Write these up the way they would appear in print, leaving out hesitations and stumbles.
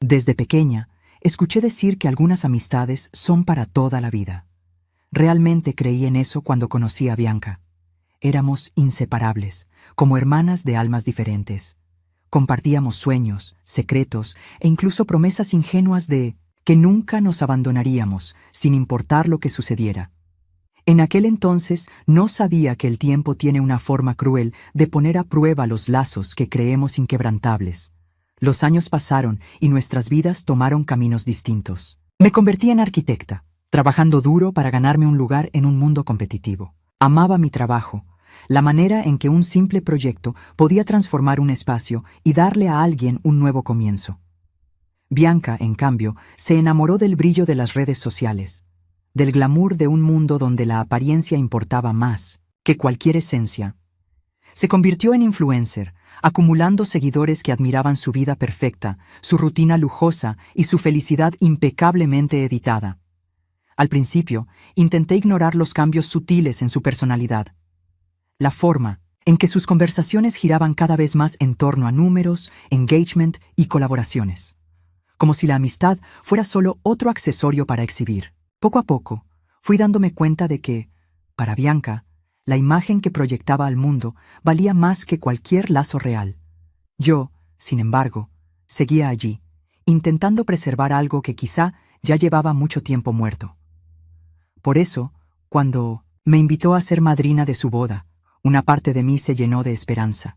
Desde pequeña, escuché decir que algunas amistades son para toda la vida. Realmente creí en eso cuando conocí a Bianca. Éramos inseparables, como hermanas de almas diferentes. Compartíamos sueños, secretos e incluso promesas ingenuas de que nunca nos abandonaríamos, sin importar lo que sucediera. En aquel entonces no sabía que el tiempo tiene una forma cruel de poner a prueba los lazos que creemos inquebrantables. Los años pasaron y nuestras vidas tomaron caminos distintos. Me convertí en arquitecta, trabajando duro para ganarme un lugar en un mundo competitivo. Amaba mi trabajo, la manera en que un simple proyecto podía transformar un espacio y darle a alguien un nuevo comienzo. Bianca, en cambio, se enamoró del brillo de las redes sociales, del glamour de un mundo donde la apariencia importaba más que cualquier esencia. Se convirtió en influencer, acumulando seguidores que admiraban su vida perfecta, su rutina lujosa y su felicidad impecablemente editada. Al principio, intenté ignorar los cambios sutiles en su personalidad. La forma en que sus conversaciones giraban cada vez más en torno a números, engagement y colaboraciones. Como si la amistad fuera solo otro accesorio para exhibir. Poco a poco, fui dándome cuenta de que, para Bianca, la imagen que proyectaba al mundo valía más que cualquier lazo real. Yo, sin embargo, seguía allí, intentando preservar algo que quizá ya llevaba mucho tiempo muerto. Por eso, cuando me invitó a ser madrina de su boda, una parte de mí se llenó de esperanza.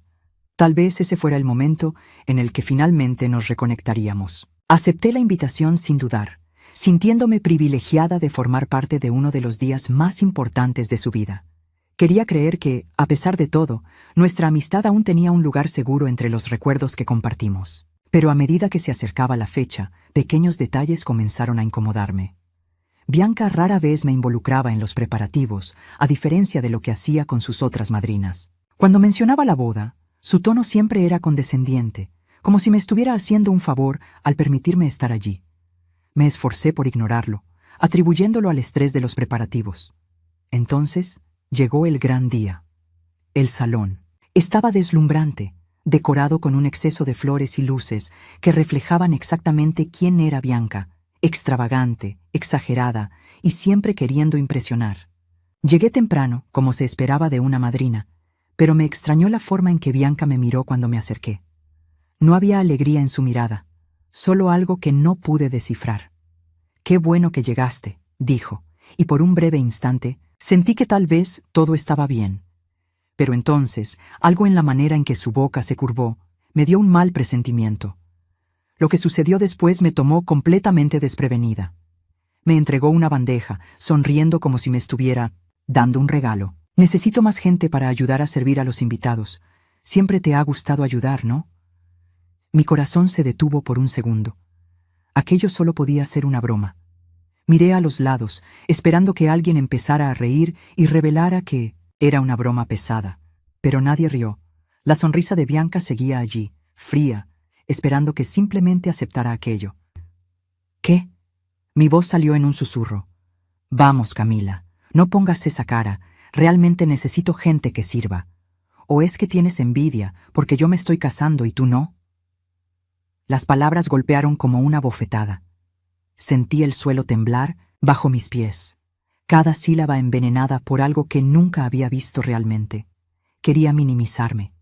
Tal vez ese fuera el momento en el que finalmente nos reconectaríamos. Acepté la invitación sin dudar, sintiéndome privilegiada de formar parte de uno de los días más importantes de su vida. Quería creer que, a pesar de todo, nuestra amistad aún tenía un lugar seguro entre los recuerdos que compartimos. Pero a medida que se acercaba la fecha, pequeños detalles comenzaron a incomodarme. Bianca rara vez me involucraba en los preparativos, a diferencia de lo que hacía con sus otras madrinas. Cuando mencionaba la boda, su tono siempre era condescendiente, como si me estuviera haciendo un favor al permitirme estar allí. Me esforcé por ignorarlo, atribuyéndolo al estrés de los preparativos. Entonces llegó el gran día. El salón estaba deslumbrante, decorado con un exceso de flores y luces que reflejaban exactamente quién era Bianca, extravagante, exagerada y siempre queriendo impresionar. Llegué temprano, como se esperaba de una madrina, pero me extrañó la forma en que Bianca me miró cuando me acerqué. No había alegría en su mirada, solo algo que no pude descifrar. «Qué bueno que llegaste», dijo, y por un breve instante sentí que tal vez todo estaba bien. Pero entonces, algo en la manera en que su boca se curvó me dio un mal presentimiento. Lo que sucedió después me tomó completamente desprevenida. Me entregó una bandeja, sonriendo como si me estuviera dando un regalo. «Necesito más gente para ayudar a servir a los invitados. Siempre te ha gustado ayudar, ¿no?» Mi corazón se detuvo por un segundo. Aquello solo podía ser una broma. Miré a los lados, esperando que alguien empezara a reír y revelara que era una broma pesada. Pero nadie rió. La sonrisa de Bianca seguía allí, fría, esperando que simplemente aceptara aquello. «¿Qué?» Mi voz salió en un susurro. «Vamos, Camila, no pongas esa cara. Realmente necesito gente que sirva. ¿O es que tienes envidia porque yo me estoy casando y tú no?» Las palabras golpearon como una bofetada. Sentí el suelo temblar bajo mis pies, cada sílaba envenenada por algo que nunca había visto realmente. Quería minimizarme,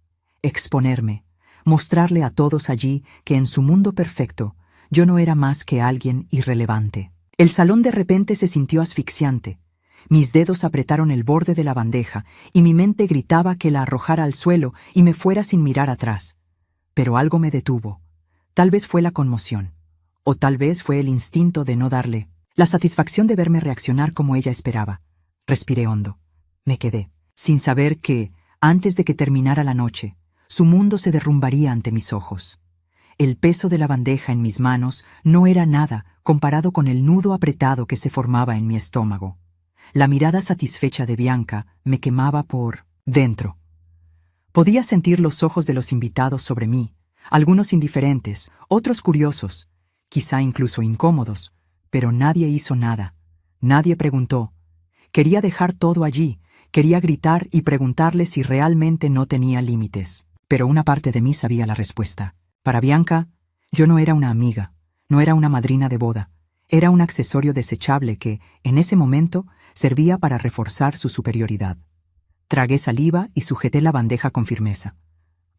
exponerme, mostrarle a todos allí que en su mundo perfecto yo no era más que alguien irrelevante. El salón de repente se sintió asfixiante. Mis dedos apretaron el borde de la bandeja y mi mente gritaba que la arrojara al suelo y me fuera sin mirar atrás. Pero algo me detuvo. Tal vez fue la conmoción, o tal vez fue el instinto de no darle la satisfacción de verme reaccionar como ella esperaba. Respiré hondo. Me quedé, sin saber que, antes de que terminara la noche, su mundo se derrumbaría ante mis ojos. El peso de la bandeja en mis manos no era nada comparado con el nudo apretado que se formaba en mi estómago. La mirada satisfecha de Bianca me quemaba por dentro. Podía sentir los ojos de los invitados sobre mí, algunos indiferentes, otros curiosos, quizá incluso incómodos, pero nadie hizo nada. Nadie preguntó. Quería dejar todo allí, quería gritar y preguntarle si realmente no tenía límites. Pero una parte de mí sabía la respuesta. Para Bianca, yo no era una amiga, No era una madrina de boda. Era un accesorio desechable que, en ese momento, servía para reforzar su superioridad. Tragué saliva y sujeté la bandeja con firmeza.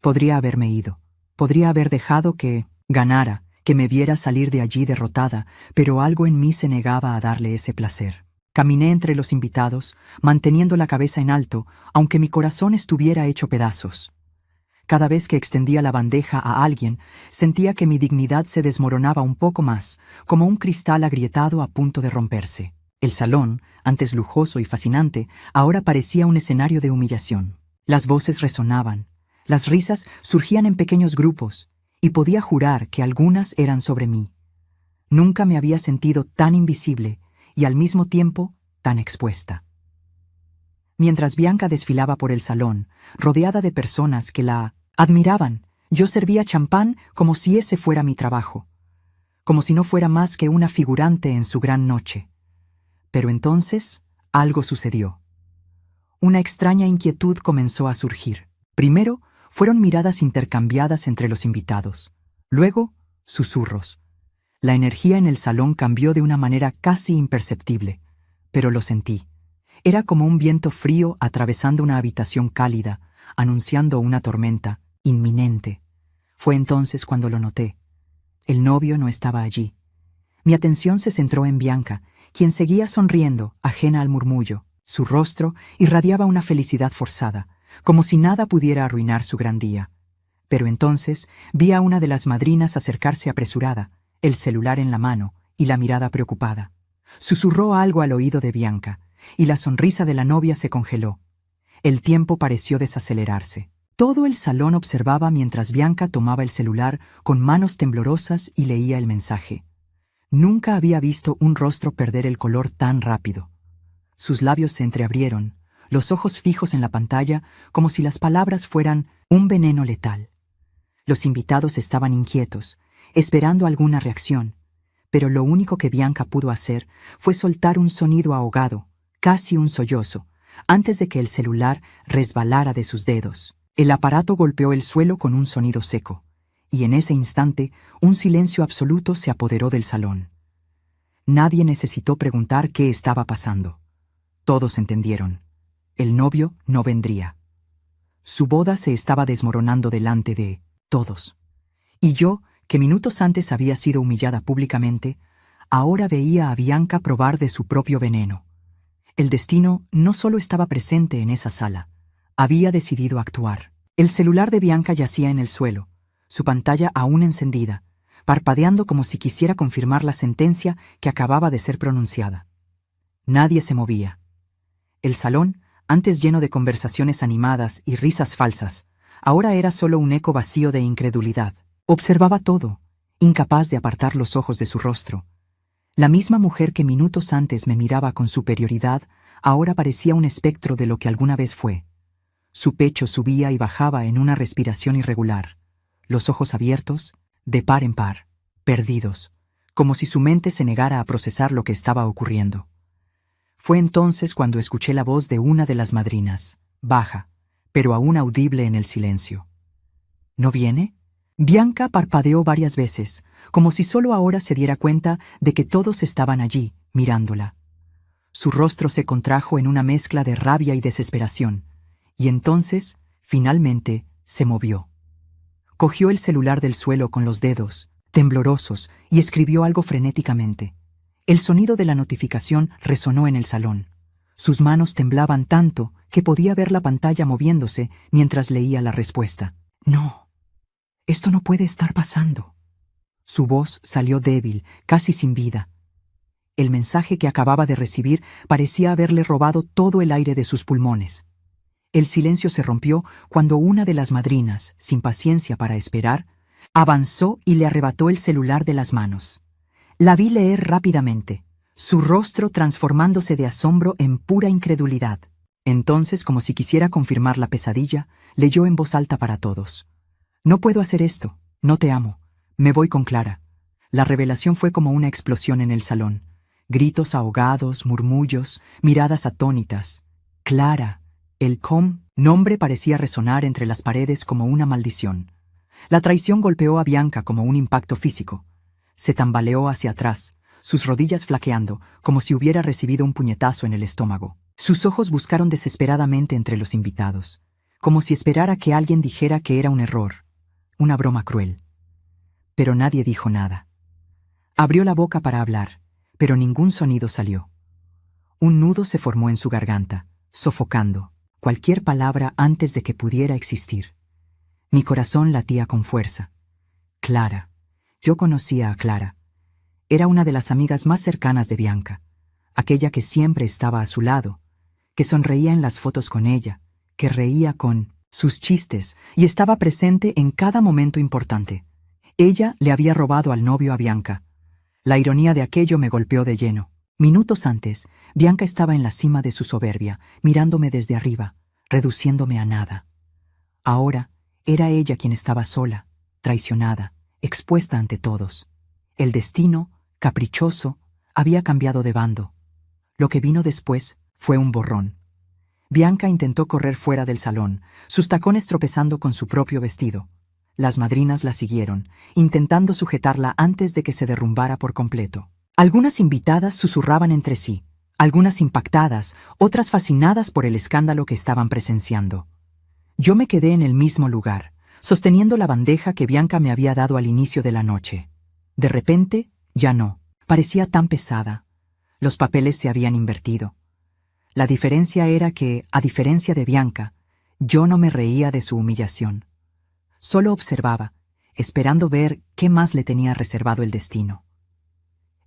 Podría haberme ido. Podría haber dejado que ganara, que me viera salir de allí derrotada, pero algo en mí se negaba a darle ese placer. Caminé entre los invitados, manteniendo la cabeza en alto, aunque mi corazón estuviera hecho pedazos. Cada vez que extendía la bandeja a alguien, sentía que mi dignidad se desmoronaba un poco más, como un cristal agrietado a punto de romperse. El salón, antes lujoso y fascinante, ahora parecía un escenario de humillación. Las voces resonaban, las risas surgían en pequeños grupos, y podía jurar que algunas eran sobre mí. Nunca me había sentido tan invisible y al mismo tiempo tan expuesta. Mientras Bianca desfilaba por el salón, rodeada de personas que la admiraban, yo servía champán como si ese fuera mi trabajo, como si no fuera más que una figurante en su gran noche. Pero entonces algo sucedió. Una extraña inquietud comenzó a surgir. Primero, fueron miradas intercambiadas entre los invitados. Luego, susurros. La energía en el salón cambió de una manera casi imperceptible, pero lo sentí. Era como un viento frío atravesando una habitación cálida, anunciando una tormenta inminente. Fue entonces cuando lo noté. El novio no estaba allí. Mi atención se centró en Bianca, quien seguía sonriendo, ajena al murmullo. Su rostro irradiaba una felicidad forzada, como si nada pudiera arruinar su gran día. Pero entonces vi a una de las madrinas acercarse apresurada, el celular en la mano y la mirada preocupada. Susurró algo al oído de Bianca, y la sonrisa de la novia se congeló. El tiempo pareció desacelerarse. Todo el salón observaba mientras Bianca tomaba el celular con manos temblorosas y leía el mensaje. Nunca había visto un rostro perder el color tan rápido. Sus labios se entreabrieron, los ojos fijos en la pantalla, como si las palabras fueran un veneno letal. Los invitados estaban inquietos, esperando alguna reacción, pero lo único que Bianca pudo hacer fue soltar un sonido ahogado, casi un sollozo, antes de que el celular resbalara de sus dedos. El aparato golpeó el suelo con un sonido seco, y en ese instante un silencio absoluto se apoderó del salón. Nadie necesitó preguntar qué estaba pasando. Todos entendieron. El novio no vendría. Su boda se estaba desmoronando delante de todos. Y yo, que minutos antes había sido humillada públicamente, ahora veía a Bianca probar de su propio veneno. El destino no solo estaba presente en esa sala, había decidido actuar. El celular de Bianca yacía en el suelo, su pantalla aún encendida, parpadeando como si quisiera confirmar la sentencia que acababa de ser pronunciada. Nadie se movía. El salón, antes lleno de conversaciones animadas y risas falsas, ahora era solo un eco vacío de incredulidad. Observaba todo, incapaz de apartar los ojos de su rostro. La misma mujer que minutos antes me miraba con superioridad, ahora parecía un espectro de lo que alguna vez fue. Su pecho subía y bajaba en una respiración irregular, los ojos abiertos, de par en par, perdidos, como si su mente se negara a procesar lo que estaba ocurriendo. Fue entonces cuando escuché la voz de una de las madrinas, baja, pero aún audible en el silencio. ¿No viene? Bianca parpadeó varias veces, como si solo ahora se diera cuenta de que todos estaban allí, mirándola. Su rostro se contrajo en una mezcla de rabia y desesperación, y entonces, finalmente, se movió. Cogió el celular del suelo con los dedos, temblorosos, y escribió algo frenéticamente. El sonido de la notificación resonó en el salón. Sus manos temblaban tanto que podía ver la pantalla moviéndose mientras leía la respuesta. No. Esto no puede estar pasando. Su voz salió débil, casi sin vida. El mensaje que acababa de recibir parecía haberle robado todo el aire de sus pulmones. El silencio se rompió cuando una de las madrinas, sin paciencia para esperar, avanzó y le arrebató el celular de las manos. La vi leer rápidamente, su rostro transformándose de asombro en pura incredulidad. Entonces, como si quisiera confirmar la pesadilla, leyó en voz alta para todos. No puedo hacer esto, no te amo, me voy con Clara. La revelación fue como una explosión en el salón. Gritos ahogados, murmullos, miradas atónitas. Clara, el nombre parecía resonar entre las paredes como una maldición. La traición golpeó a Bianca como un impacto físico. Se tambaleó hacia atrás, sus rodillas flaqueando, como si hubiera recibido un puñetazo en el estómago. Sus ojos buscaron desesperadamente entre los invitados, como si esperara que alguien dijera que era un error, una broma cruel. Pero nadie dijo nada. Abrió la boca para hablar, pero ningún sonido salió. Un nudo se formó en su garganta, sofocando cualquier palabra antes de que pudiera existir. Mi corazón latía con fuerza. Clara. Yo conocía a Clara. Era una de las amigas más cercanas de Bianca, aquella que siempre estaba a su lado, que sonreía en las fotos con ella, que reía con sus chistes y estaba presente en cada momento importante. Ella le había robado al novio a Bianca. La ironía de aquello me golpeó de lleno. Minutos antes, Bianca estaba en la cima de su soberbia, mirándome desde arriba, reduciéndome a nada. Ahora, era ella quien estaba sola, traicionada, expuesta ante todos. El destino, caprichoso, había cambiado de bando. Lo que vino después fue un borrón. Bianca intentó correr fuera del salón, sus tacones tropezando con su propio vestido. Las madrinas la siguieron, intentando sujetarla antes de que se derrumbara por completo. Algunas invitadas susurraban entre sí, algunas impactadas, otras fascinadas por el escándalo que estaban presenciando. Yo me quedé en el mismo lugar, sosteniendo la bandeja que Bianca me había dado al inicio de la noche. De repente, ya no. Parecía tan pesada. Los papeles se habían invertido. La diferencia era que, a diferencia de Bianca, yo no me reía de su humillación. Solo observaba, esperando ver qué más le tenía reservado el destino.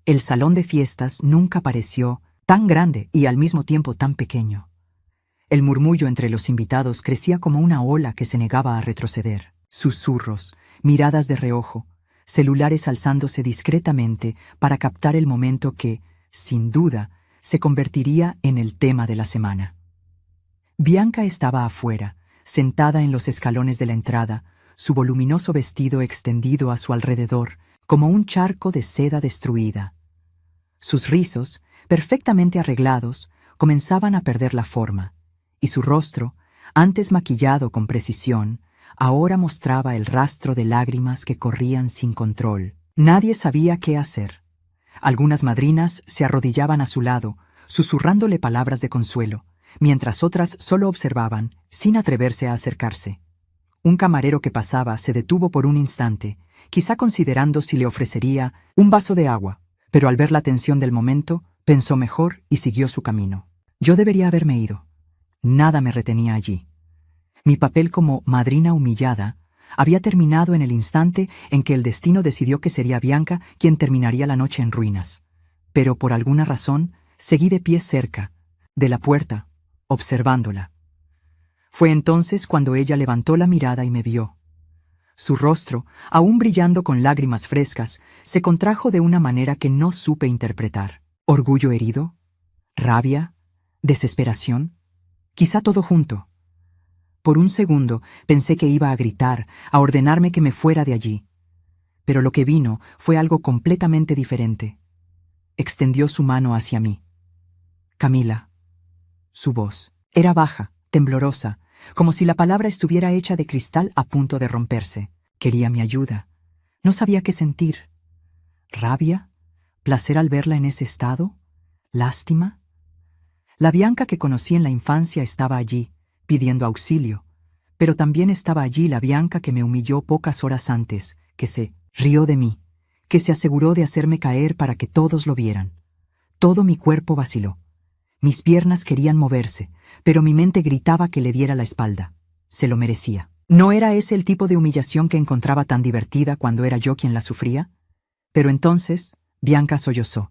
El salón de fiestas nunca pareció tan grande y al mismo tiempo tan pequeño. El murmullo entre los invitados crecía como una ola que se negaba a retroceder. Susurros, miradas de reojo, celulares alzándose discretamente para captar el momento que, sin duda, se convertiría en el tema de la semana. Bianca estaba afuera, sentada en los escalones de la entrada, su voluminoso vestido extendido a su alrededor, como un charco de seda destruida. Sus rizos, perfectamente arreglados, comenzaban a perder la forma, y su rostro, antes maquillado con precisión, ahora mostraba el rastro de lágrimas que corrían sin control. Nadie sabía qué hacer. Algunas madrinas se arrodillaban a su lado, susurrándole palabras de consuelo, mientras otras solo observaban, sin atreverse a acercarse. Un camarero que pasaba se detuvo por un instante, quizá considerando si le ofrecería un vaso de agua, pero al ver la tensión del momento, pensó mejor y siguió su camino. Yo debería haberme ido. Nada me retenía allí. Mi papel como madrina humillada había terminado en el instante en que el destino decidió que sería Bianca quien terminaría la noche en ruinas. Pero por alguna razón, seguí de pie cerca, de la puerta, observándola. Fue entonces cuando ella levantó la mirada y me vio. Su rostro, aún brillando con lágrimas frescas, se contrajo de una manera que no supe interpretar. ¿Orgullo herido? ¿Rabia? ¿Desesperación? Quizá todo junto. Por un segundo pensé que iba a gritar, a ordenarme que me fuera de allí. Pero lo que vino fue algo completamente diferente. Extendió su mano hacia mí. Camila. Su voz era baja, temblorosa, como si la palabra estuviera hecha de cristal a punto de romperse. Quería mi ayuda. No sabía qué sentir. ¿Rabia? ¿Placer al verla en ese estado? ¿Lástima? La Bianca que conocí en la infancia estaba allí, pidiendo auxilio, pero también estaba allí la Bianca que me humilló pocas horas antes, que se rió de mí, que se aseguró de hacerme caer para que todos lo vieran. Todo mi cuerpo vaciló. Mis piernas querían moverse, pero mi mente gritaba que le diera la espalda. Se lo merecía. ¿No era ese el tipo de humillación que encontraba tan divertida cuando era yo quien la sufría? Pero entonces, Bianca sollozó,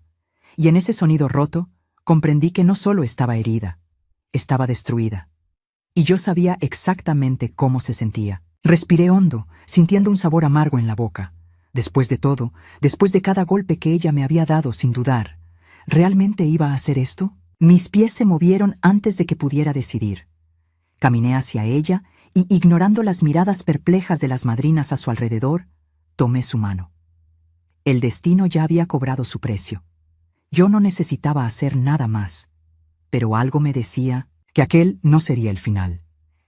y en ese sonido roto, comprendí que no solo estaba herida, estaba destruida. Y yo sabía exactamente cómo se sentía. Respiré hondo, sintiendo un sabor amargo en la boca. Después de todo, después de cada golpe que ella me había dado sin dudar, ¿realmente iba a hacer esto? Mis pies se movieron antes de que pudiera decidir. Caminé hacia ella y, ignorando las miradas perplejas de las madrinas a su alrededor, tomé su mano. El destino ya había cobrado su precio. Yo no necesitaba hacer nada más, pero algo me decía que aquel no sería el final.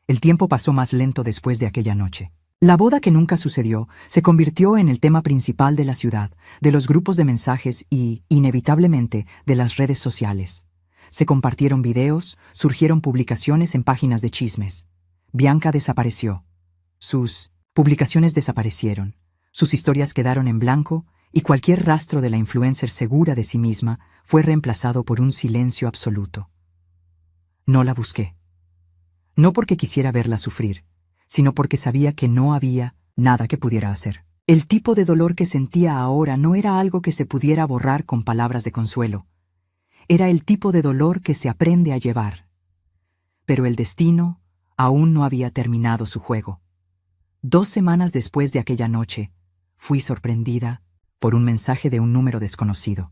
El tiempo pasó más lento después de aquella noche. La boda que nunca sucedió se convirtió en el tema principal de la ciudad, de los grupos de mensajes y, inevitablemente, de las redes sociales. Se compartieron videos, surgieron publicaciones en páginas de chismes. Bianca desapareció. Sus publicaciones desaparecieron. Sus historias quedaron en blanco y cualquier rastro de la influencer segura de sí misma fue reemplazado por un silencio absoluto. No la busqué. No porque quisiera verla sufrir, sino porque sabía que no había nada que pudiera hacer. El tipo de dolor que sentía ahora no era algo que se pudiera borrar con palabras de consuelo. Era el tipo de dolor que se aprende a llevar. Pero el destino aún no había terminado su juego. 2 semanas después de aquella noche, fui sorprendida por un mensaje de un número desconocido.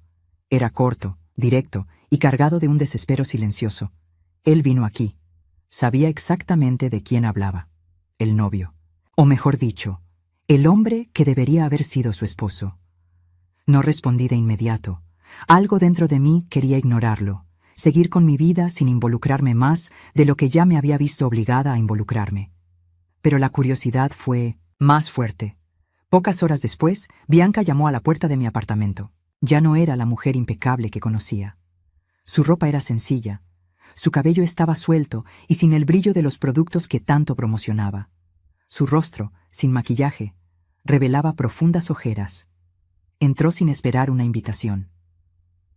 Era corto, directo y cargado de un desespero silencioso. Él vino aquí. Sabía exactamente de quién hablaba. El novio. O mejor dicho, el hombre que debería haber sido su esposo. No respondí de inmediato. Algo dentro de mí quería ignorarlo, seguir con mi vida sin involucrarme más de lo que ya me había visto obligada a involucrarme. Pero la curiosidad fue más fuerte. Pocas horas después, Bianca llamó a la puerta de mi apartamento. Ya no era la mujer impecable que conocía. Su ropa era sencilla. Su cabello estaba suelto y sin el brillo de los productos que tanto promocionaba. Su rostro, sin maquillaje, revelaba profundas ojeras. Entró sin esperar una invitación.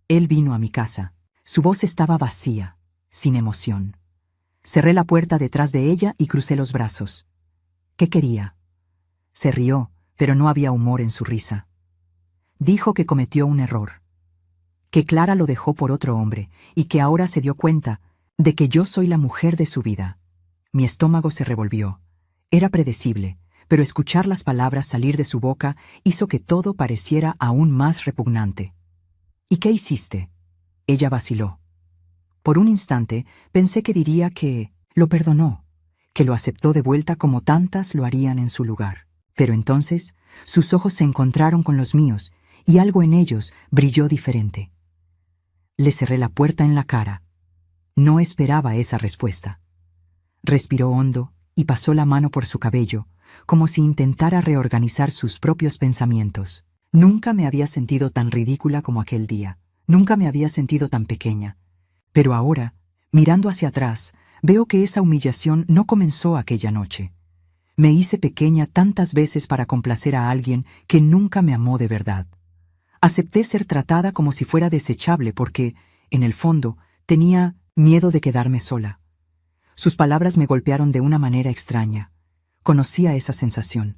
Él vino a mi casa. Su voz estaba vacía, sin emoción. Cerré la puerta detrás de ella y crucé los brazos. ¿Qué quería? Se rió, pero no había humor en su risa. Dijo que cometió un error, que Clara lo dejó por otro hombre y que ahora se dio cuenta de que yo soy la mujer de su vida. Mi estómago se revolvió. Era predecible, pero escuchar las palabras salir de su boca hizo que todo pareciera aún más repugnante. ¿Y qué hiciste? Ella vaciló. Por un instante pensé que diría que lo perdonó, que lo aceptó de vuelta como tantas lo harían en su lugar. Pero entonces sus ojos se encontraron con los míos y algo en ellos brilló diferente. Le cerré la puerta en la cara. No esperaba esa respuesta. Respiró hondo y pasó la mano por su cabello, como si intentara reorganizar sus propios pensamientos. Nunca me había sentido tan ridícula como aquel día. Nunca me había sentido tan pequeña. Pero ahora, mirando hacia atrás, veo que esa humillación no comenzó aquella noche. Me hice pequeña tantas veces para complacer a alguien que nunca me amó de verdad. Acepté ser tratada como si fuera desechable porque, en el fondo, tenía miedo de quedarme sola. Sus palabras me golpearon de una manera extraña. Conocía esa sensación,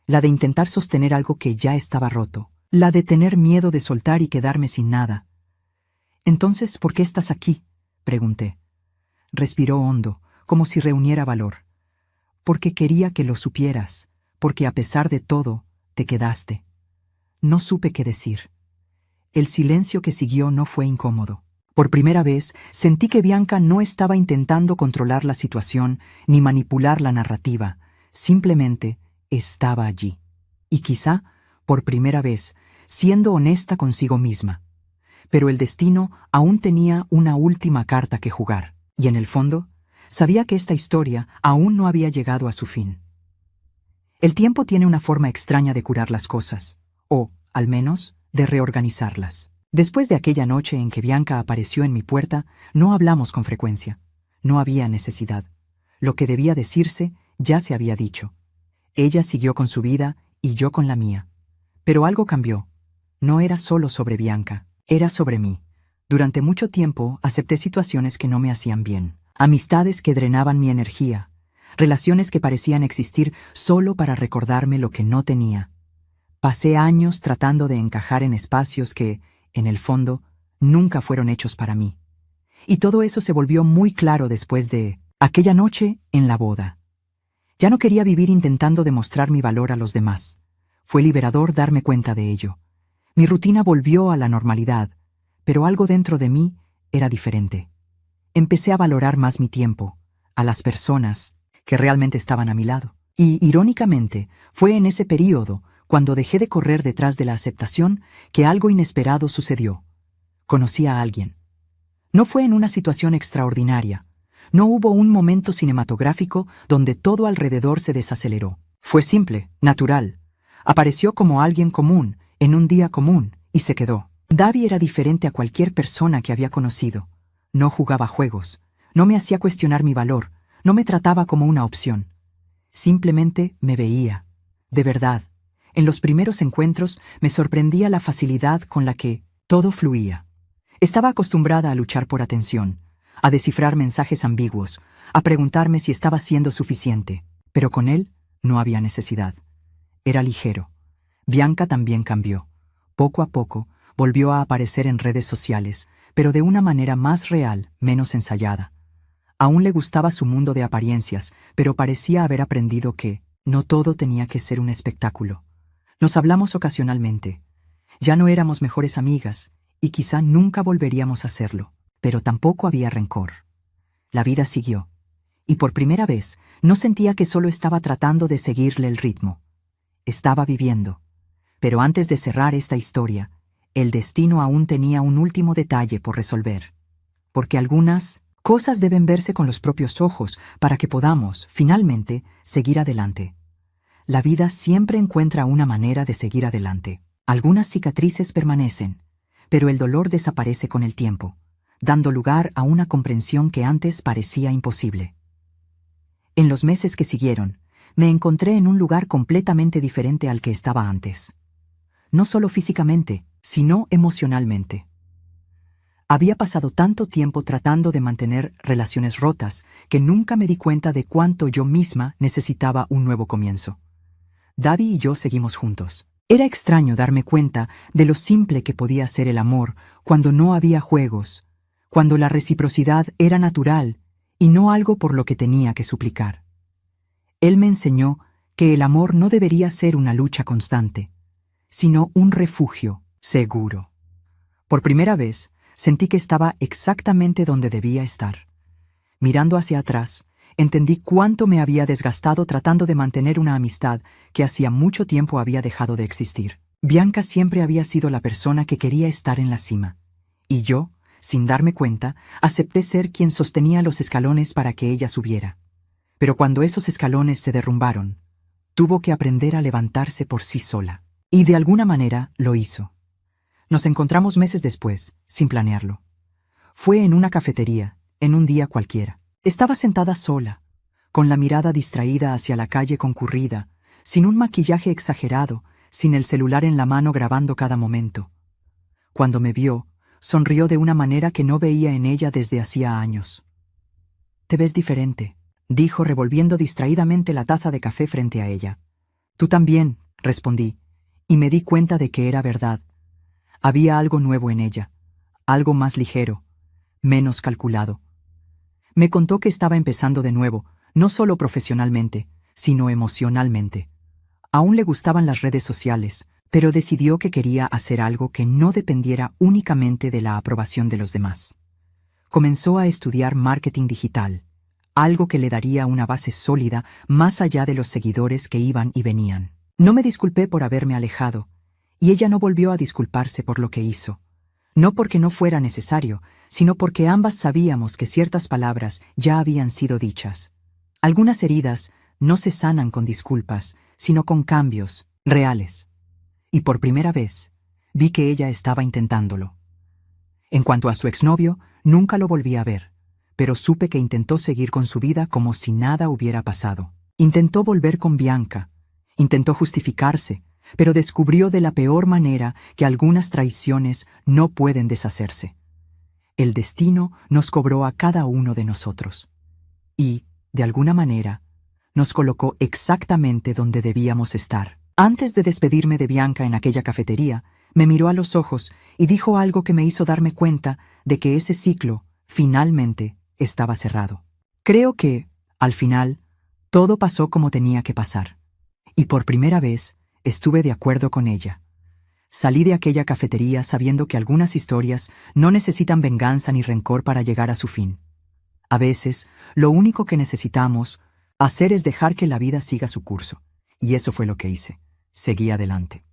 la de intentar sostener algo que ya estaba roto, la de tener miedo de soltar y quedarme sin nada. «Entonces, ¿por qué estás aquí?», pregunté. Respiró hondo, como si reuniera valor. «Porque quería que lo supieras, porque a pesar de todo, te quedaste». No supe qué decir. El silencio que siguió no fue incómodo. Por primera vez, sentí que Bianca no estaba intentando controlar la situación ni manipular la narrativa. Simplemente estaba allí. Y quizá, por primera vez, siendo honesta consigo misma. Pero el destino aún tenía una última carta que jugar. Y en el fondo, sabía que esta historia aún no había llegado a su fin. El tiempo tiene una forma extraña de curar las cosas. O, al menos, de reorganizarlas. Después de aquella noche en que Bianca apareció en mi puerta, no hablamos con frecuencia. No había necesidad. Lo que debía decirse ya se había dicho. Ella siguió con su vida y yo con la mía. Pero algo cambió. No era solo sobre Bianca, era sobre mí. Durante mucho tiempo acepté situaciones que no me hacían bien. Amistades que drenaban mi energía. Relaciones que parecían existir solo para recordarme lo que no tenía. Pasé años tratando de encajar en espacios que, en el fondo, nunca fueron hechos para mí. Y todo eso se volvió muy claro después de aquella noche en la boda. Ya no quería vivir intentando demostrar mi valor a los demás. Fue liberador darme cuenta de ello. Mi rutina volvió a la normalidad, pero algo dentro de mí era diferente. Empecé a valorar más mi tiempo, a las personas que realmente estaban a mi lado. Y, irónicamente, fue en ese período cuando dejé de correr detrás de la aceptación que algo inesperado sucedió. Conocí a alguien. No fue en una situación extraordinaria. No hubo un momento cinematográfico donde todo alrededor se desaceleró. Fue simple, natural. Apareció como alguien común, en un día común, y se quedó. Davi era diferente a cualquier persona que había conocido. No jugaba juegos, no me hacía cuestionar mi valor, no me trataba como una opción. Simplemente me veía. De verdad, en los primeros encuentros me sorprendía la facilidad con la que todo fluía. Estaba acostumbrada a luchar por atención, a descifrar mensajes ambiguos, a preguntarme si estaba siendo suficiente, pero con él no había necesidad. Era ligero. Bianca también cambió. Poco a poco volvió a aparecer en redes sociales, pero de una manera más real, menos ensayada. Aún le gustaba su mundo de apariencias, pero parecía haber aprendido que no todo tenía que ser un espectáculo. Nos hablamos ocasionalmente. Ya no éramos mejores amigas, y quizá nunca volveríamos a hacerlo, pero tampoco había rencor. La vida siguió, y por primera vez no sentía que solo estaba tratando de seguirle el ritmo. Estaba viviendo. Pero antes de cerrar esta historia, el destino aún tenía un último detalle por resolver. Porque algunas cosas deben verse con los propios ojos para que podamos, finalmente, seguir adelante. La vida siempre encuentra una manera de seguir adelante. Algunas cicatrices permanecen, pero el dolor desaparece con el tiempo, dando lugar a una comprensión que antes parecía imposible. En los meses que siguieron, me encontré en un lugar completamente diferente al que estaba antes. No solo físicamente, sino emocionalmente. Había pasado tanto tiempo tratando de mantener relaciones rotas que nunca me di cuenta de cuánto yo misma necesitaba un nuevo comienzo. Davi y yo seguimos juntos. Era extraño darme cuenta de lo simple que podía ser el amor cuando no había juegos, cuando la reciprocidad era natural y no algo por lo que tenía que suplicar. Él me enseñó que el amor no debería ser una lucha constante, sino un refugio seguro. Por primera vez, sentí que estaba exactamente donde debía estar. Mirando hacia atrás, entendí cuánto me había desgastado tratando de mantener una amistad que hacía mucho tiempo había dejado de existir. Bianca siempre había sido la persona que quería estar en la cima, y yo, sin darme cuenta, acepté ser quien sostenía los escalones para que ella subiera. Pero cuando esos escalones se derrumbaron, tuvo que aprender a levantarse por sí sola. Y de alguna manera lo hizo. Nos encontramos meses después, sin planearlo. Fue en una cafetería, en un día cualquiera. Estaba sentada sola, con la mirada distraída hacia la calle concurrida, sin un maquillaje exagerado, sin el celular en la mano grabando cada momento. Cuando me vio, sonrió de una manera que no veía en ella desde hacía años. «Te ves diferente», dijo revolviendo distraídamente la taza de café frente a ella. «Tú también», respondí, y me di cuenta de que era verdad. Había algo nuevo en ella, algo más ligero, menos calculado. Me contó que estaba empezando de nuevo, no solo profesionalmente, sino emocionalmente. Aún le gustaban las redes sociales, pero decidió que quería hacer algo que no dependiera únicamente de la aprobación de los demás. Comenzó a estudiar marketing digital, algo que le daría una base sólida más allá de los seguidores que iban y venían. No me disculpé por haberme alejado, y ella no volvió a disculparse por lo que hizo. No porque no fuera necesario, sino porque ambas sabíamos que ciertas palabras ya habían sido dichas. Algunas heridas no se sanan con disculpas, sino con cambios reales. Y por primera vez, vi que ella estaba intentándolo. En cuanto a su exnovio, nunca lo volví a ver, pero supe que intentó seguir con su vida como si nada hubiera pasado. Intentó volver con Bianca, intentó justificarse, pero descubrió de la peor manera que algunas traiciones no pueden deshacerse. El destino nos cobró a cada uno de nosotros. Y, de alguna manera, nos colocó exactamente donde debíamos estar. Antes de despedirme de Bianca en aquella cafetería, me miró a los ojos y dijo algo que me hizo darme cuenta de que ese ciclo, finalmente, estaba cerrado. Creo que, al final, todo pasó como tenía que pasar. Y por primera vez, estuve de acuerdo con ella. Salí de aquella cafetería sabiendo que algunas historias no necesitan venganza ni rencor para llegar a su fin. A veces, lo único que necesitamos hacer es dejar que la vida siga su curso. Y eso fue lo que hice. Seguí adelante.